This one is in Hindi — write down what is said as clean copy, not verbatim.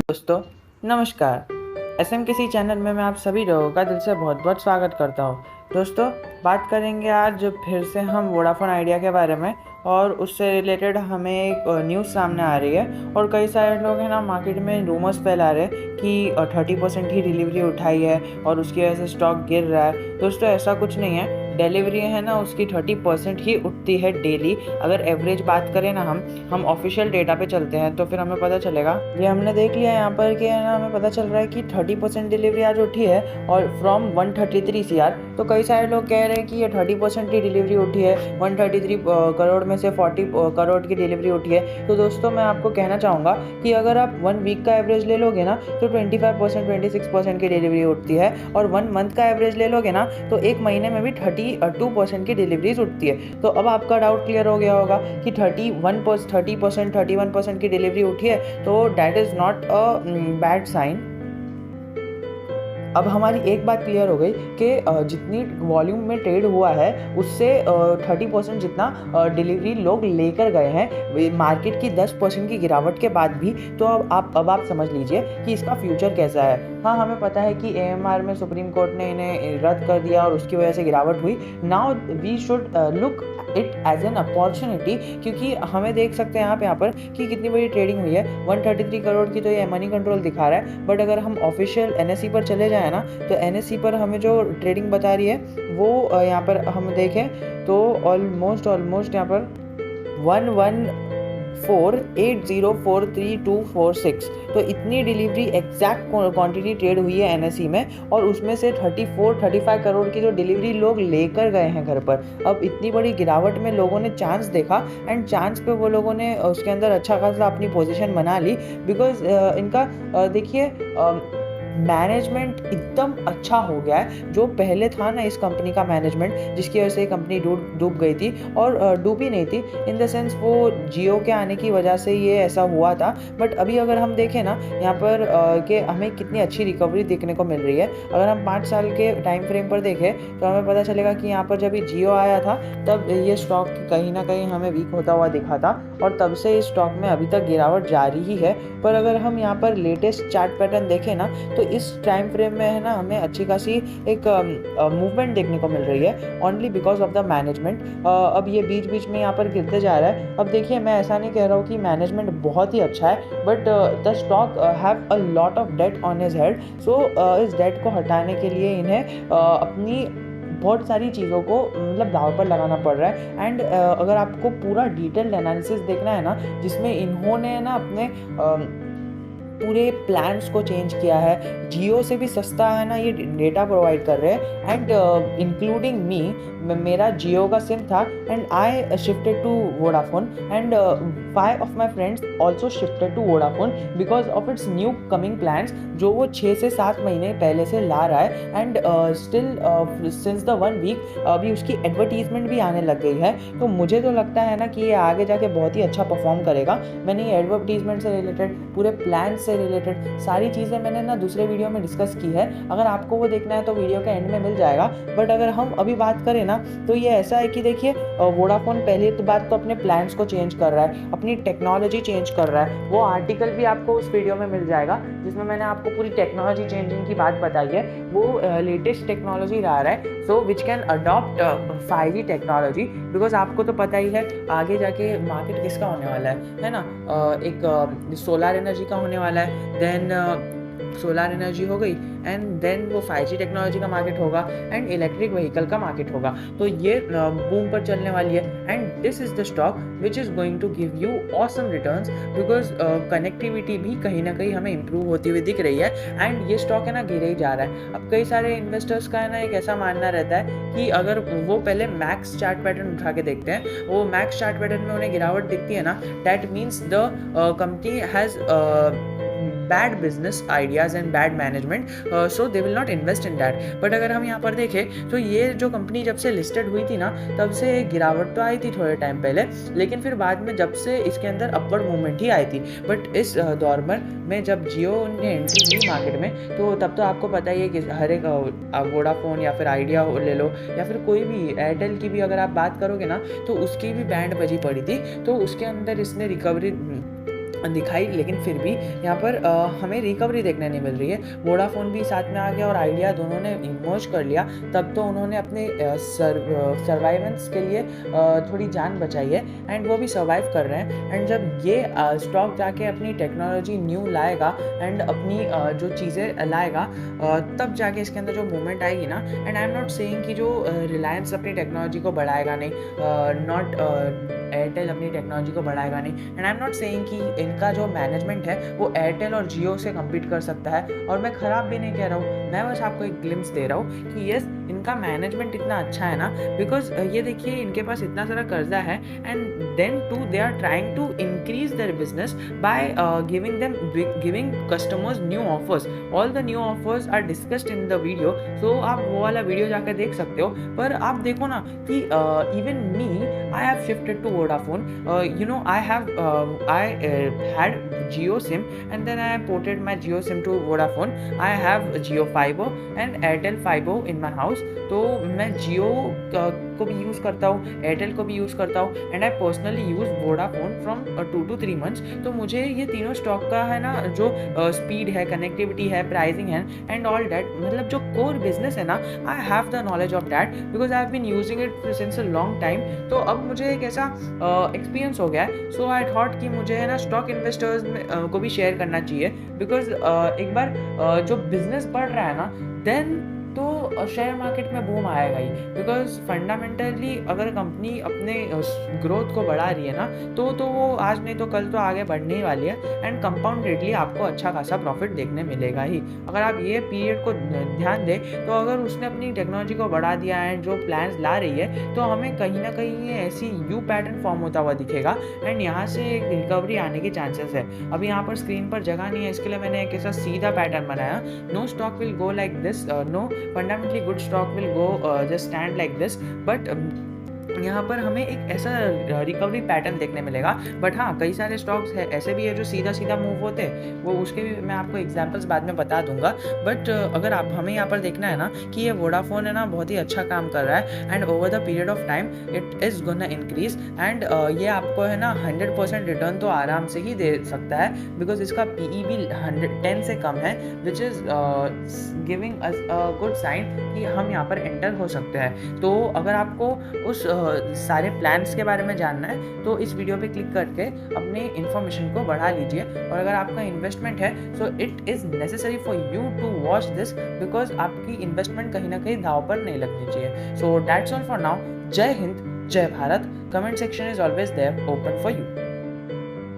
दोस्तों नमस्कार। SMKC चैनल में मैं आप सभी लोगों का दिल से बहुत बहुत स्वागत करता हूँ। दोस्तों बात करेंगे आज फिर से हम वोडाफोन आइडिया के बारे में, और उससे रिलेटेड हमें एक न्यूज़ सामने आ रही है और कई सारे लोग हैं ना मार्केट में रूमर्स फैला रहे हैं कि 30% ही डिलीवरी उठाई है और उसकी वजह से स्टॉक गिर रहा है। दोस्तों ऐसा कुछ नहीं है, डिलीवरी है ना उसकी 30% ही उठती है डेली। अगर एवरेज बात करें ना हम ऑफिशियल डेटा पे चलते हैं तो फिर हमें पता चलेगा। ये हमने देख लिया यहाँ पर कि है ना हमें पता चल रहा है कि 30% डिलीवरी आज उठी है और फ्रॉम 133 CR। तो कई सारे लोग कह रहे हैं कि ये 30% की डिलीवरी उठी है, 133 करोड़ में से 40 करोड़ की डिलीवरी उठी है। तो दोस्तों मैं आपको कहना चाहूँगा कि अगर आप 1 वीक का एवरेज ले लोगे ना तो 25% 26% की डिलीवरी उठती है, और 1 मंथ का एवरेज ले लोगे ना तो एक महीने में भी 32% की डिलीवरीज उठती है। तो अब आपका डाउट क्लियर हो गया होगा कि 31% की डिलीवरी उठी है, तो that is not a bad sign. अब हमारी एक बात क्लियर हो गई कि जितनी वॉल्यूम में ट्रेड हुआ है उससे 30% जितना डिलीवरी लोग लेकर गए हैं मार्केट की 10% की गिरावट के बाद भी। तो अब आप समझ लीजिए कि इसका फ्यूचर कैसा है। हाँ, हमें पता है कि AMR में सुप्रीम कोर्ट ने इन्हें रद्द कर दिया और उसकी वजह से गिरावट हुई। Now we should look it as an opportunity, क्योंकि हमें देख सकते हैं यहाँ पर कि कितनी बड़ी ट्रेडिंग हुई है। 133 करोड़ की तो ये मनी कंट्रोल दिखा रहा है, बट अगर हम ऑफिशियल NSE पर चले जाए ना तो NSE पर हमें जो ट्रेडिंग बता रही है वो यहाँ पर हम देखें तो ऑलमोस्ट यहाँ पर 11480432246, तो इतनी डिलीवरी एग्जैक्ट क्वांटिटी ट्रेड हुई है NSE में, और उसमें से 34-35 करोड़ की जो डिलीवरी लोग लेकर गए हैं घर पर। अब इतनी बड़ी गिरावट में लोगों ने चांस देखा एंड चांस पे वो लोगों ने उसके अंदर अच्छा खासा अपनी पोजीशन बना ली, बिकॉज इनका देखिए मैनेजमेंट एकदम अच्छा हो गया है। जो पहले था ना इस कंपनी का मैनेजमेंट, जिसकी वजह से ये कंपनी डूब गई थी, और डूबी नहीं थी इन द सेंस वो जियो के आने की वजह से ये ऐसा हुआ था। बट अभी अगर हम देखें ना यहाँ पर कि हमें कितनी अच्छी रिकवरी देखने को मिल रही है। अगर हम 5 साल के टाइम फ्रेम पर देखें तो हमें पता चलेगा कि यहाँ पर जब ये जियो आया था तब ये स्टॉक कहीं ना कहीं हमें वीक होता हुआ दिखा था, और तब से इस स्टॉक में अभी तक गिरावट जारी ही है। पर अगर हम यहाँ पर लेटेस्ट चार्ट पैटर्न देखें ना तो इस टाइम फ्रेम में है ना हमें अच्छी खासी एक मूवमेंट देखने को मिल रही है, only because of the management. अब ये बीच बीच में यहाँ पर गिरते जा रहा है। अब देखिए मैं ऐसा नहीं कह रहा हूँ कि मैनेजमेंट बहुत ही अच्छा है, but the stock have a lot of debt on his head. So इस डेट को हटाने के लिए इन्हें अपनी बहुत सारी चीज़ों को मतलब दाव पर लगाना पड़ रहा है। एंड अगर आपको पूरा डिटेल्ड एनालिसिस देखना है ना, जिसमें इन्होंने ना अपने पूरे प्लान्स को चेंज किया है। जियो से भी सस्ता है ना ये डेटा प्रोवाइड कर रहे हैं, एंड इंक्लूडिंग मी, मेरा जियो का सिम था and I shifted to Vodafone, and 5 of my friends also shifted to Vodafone because of its new coming plans, जो वो 6 से 7 महीने पहले से ला रहा है। And still since the 1 week अभी उसकी एडवर्टीजमेंट भी आने लग गई है। तो मुझे तो लगता है ना कि ये आगे जाके बहुत ही अच्छा परफॉर्म करेगा। मैंने ये एडवर्टीजमेंट से रिलेटेड, पूरे प्लान से रिलेटेड सारी चीज़ें मैंने ना दूसरे वीडियो में डिस्कस की है। अगर आपको वो देखना है तो वीडियो के एंड में मिल जाएगा। बट अगर हम अभी बात करें ना तो ये ऐसा है कि देखिए वोडाफोन पहली बात तो अपने प्लान्स को चेंज कर रहा है, अपनी टेक्नोलॉजी चेंज कर रहा है। वो आर्टिकल भी आपको उस वीडियो में मिल जाएगा जिसमें मैंने आपको पूरी टेक्नोलॉजी चेंजिंग की बात बताई है। वो लेटेस्ट टेक्नोलॉजी ला रहा है, so which can adopt 5G technology, because आपको तो पता ही है आगे जाके मार्केट किसका होने वाला है ना। एक सोलर एनर्जी का होने वाला है, देन सोलर एनर्जी हो गई, एंड देन वो 5G टेक्नोलॉजी का मार्केट होगा, एंड इलेक्ट्रिक व्हीकल का मार्केट होगा। तो ये बूम पर चलने वाली है, and this is the stock which is going to give you awesome returns, because connectivity भी कहीं ना कहीं हमें इंप्रूव होती हुई दिख रही है। एंड ये स्टॉक है ना गिरे ही जा रहा है। अब कई सारे इन्वेस्टर्स का है ना एक ऐसा मानना रहता है कि अगर वो पहले मैक्स चार्ट पैटर्न उठा के देखते हैं, वो मैक्स चार्ट पैटर्न में उन्हें गिरावट दिखती है ना, that means the company has bad business ideas and bad management, so they will not invest in that. But अगर हम यहाँ पर देखें तो ये जो कंपनी जब से लिस्टेड हुई थी ना, तब से गिरावट तो आई थी थोड़े टाइम पहले, लेकिन फिर बाद में जब से इसके अंदर अपवर्ड मूवमेंट ही आई थी। बट इस दौर में जब जियो ने एंट्री की मार्केट में, तो तब तो आपको पता ही है कि हर एक वोडाफोन या फिर आइडिया ले लो या फिर कोई भी एयरटेल की भी अगर आप बात करोगे ना, तो उसकी भी बैंड बजी पड़ी थी। तो उसके अंदर इसने रिकवरी दिखाई, लेकिन फिर भी यहाँ पर हमें रिकवरी देखने नहीं मिल रही है। वोडाफोन भी साथ में आ गया और आइडिया दोनों ने इमर्ज कर लिया, तब तो उन्होंने अपने सर्वाइवेंस के लिए थोड़ी जान बचाई है एंड वो भी सर्वाइव कर रहे हैं। एंड जब ये स्टॉक जाके अपनी टेक्नोलॉजी न्यू लाएगा एंड अपनी जो चीज़ें लाएगा, तब जाके इसके अंदर जो मूवमेंट आएगी ना। And I am not saying कि जो रिलायंस अपनी टेक्नोलॉजी को बढ़ाएगा नहीं, नॉट एयरटेल अपनी टेक्नोलॉजी को बढ़ाएगा नहीं, and I am not saying कि इनका जो मैनेजमेंट है वो एयरटेल और जियो से कम्पीट कर सकता है। और मैं ख़राब भी नहीं कह रहा हूँ, मैं बस आपको एक ग्लिम्स दे रहा हूँ कि यस, इनका मैनेजमेंट इतना अच्छा है ना, बिकॉज ये देखिए इनके पास इतना सारा कर्जा है and then too they are trying to increase their business by giving customers new offers. All the new offers are discussed in the video, so आप वो वाला वीडियो जाकर देख सकते हो। पर आप देखो ना कि even me, I have shifted to Vodafone, you know, I had Jio SIM and then I ported my Jio SIM to Vodafone. I have Jio Fiber and Airtel Fiber in my house. तो मैं Jio को भी यूज़ करता हूँ, एयरटेल को भी यूज़ करता हूँ and I personally use Vodafone from 2 to 3 months। तो मुझे ये तीनों स्टॉक का है ना, जो स्पीड है, कनेक्टिविटी है, प्राइसिंग है एंड ऑल डैट, मतलब जो कोर बिजनेस है ना, I have the knowledge of that because I have been using it since a long time. तो अब मुझे एक ऐसा एक्सपीरियंस हो गया है, सो आई थॉट कि मुझे है ना स्टॉक इन्वेस्टर्स को भी शेयर करना चाहिए। बिकॉज एक बार जो बिजनेस बढ़ रहा है ना, देन तो शेयर मार्केट में बूम आएगा ही। बिकॉज फंडामेंटली अगर कंपनी अपने ग्रोथ को बढ़ा रही है ना, तो वो आज नहीं तो कल तो आगे बढ़ने ही वाली है एंड कंपाउंड रेटली आपको अच्छा खासा प्रॉफिट देखने मिलेगा ही। अगर आप ये पीरियड को ध्यान दें, तो अगर उसने अपनी टेक्नोलॉजी को बढ़ा दिया एंड जो प्लान्स ला रही है, तो हमें कहीं ना कहीं ये ऐसी यू पैटर्न फॉर्म होता हुआ दिखेगा एंड यहाँ से एक रिकवरी आने की चांसेस है। अभी यहाँ पर स्क्रीन पर जगह नहीं है, इसके लिए मैंने एक ऐसा सीधा पैटर्न बनाया। No stock will go like this, no fundamentally good stock will go just stand like this, but यहाँ पर हमें एक ऐसा रिकवरी पैटर्न देखने मिलेगा। बट हाँ, कई सारे स्टॉक्स है ऐसे भी है जो सीधा सीधा मूव होते हैं, वो उसके भी मैं आपको एग्जांपल्स बाद में बता दूंगा। बट अगर आप हमें यहाँ पर देखना है ना कि ये वोडाफोन है ना, बहुत ही अच्छा काम कर रहा है and over the period of time it is gonna increase and ये आपको है ना 100% रिटर्न तो आराम से ही दे सकता है, बिकॉज इसका PE भी 10 से कम है, which is giving us a good sign कि हम यहाँ पर एंटर हो सकते हैं। तो अगर आपको उस सारे प्लान्स के बारे में जानना है, तो इस वीडियो पे क्लिक करके अपने इन्फॉर्मेशन को बढ़ा लीजिए। और अगर आपका इन्वेस्टमेंट है, so it is necessary for you to watch this, because आपकी इन्वेस्टमेंट कहीं ना कहीं दाव पर नहीं लगनी चाहिए। So that's all for now. जय हिंद, जय Bharat. Comment section is always there open for you.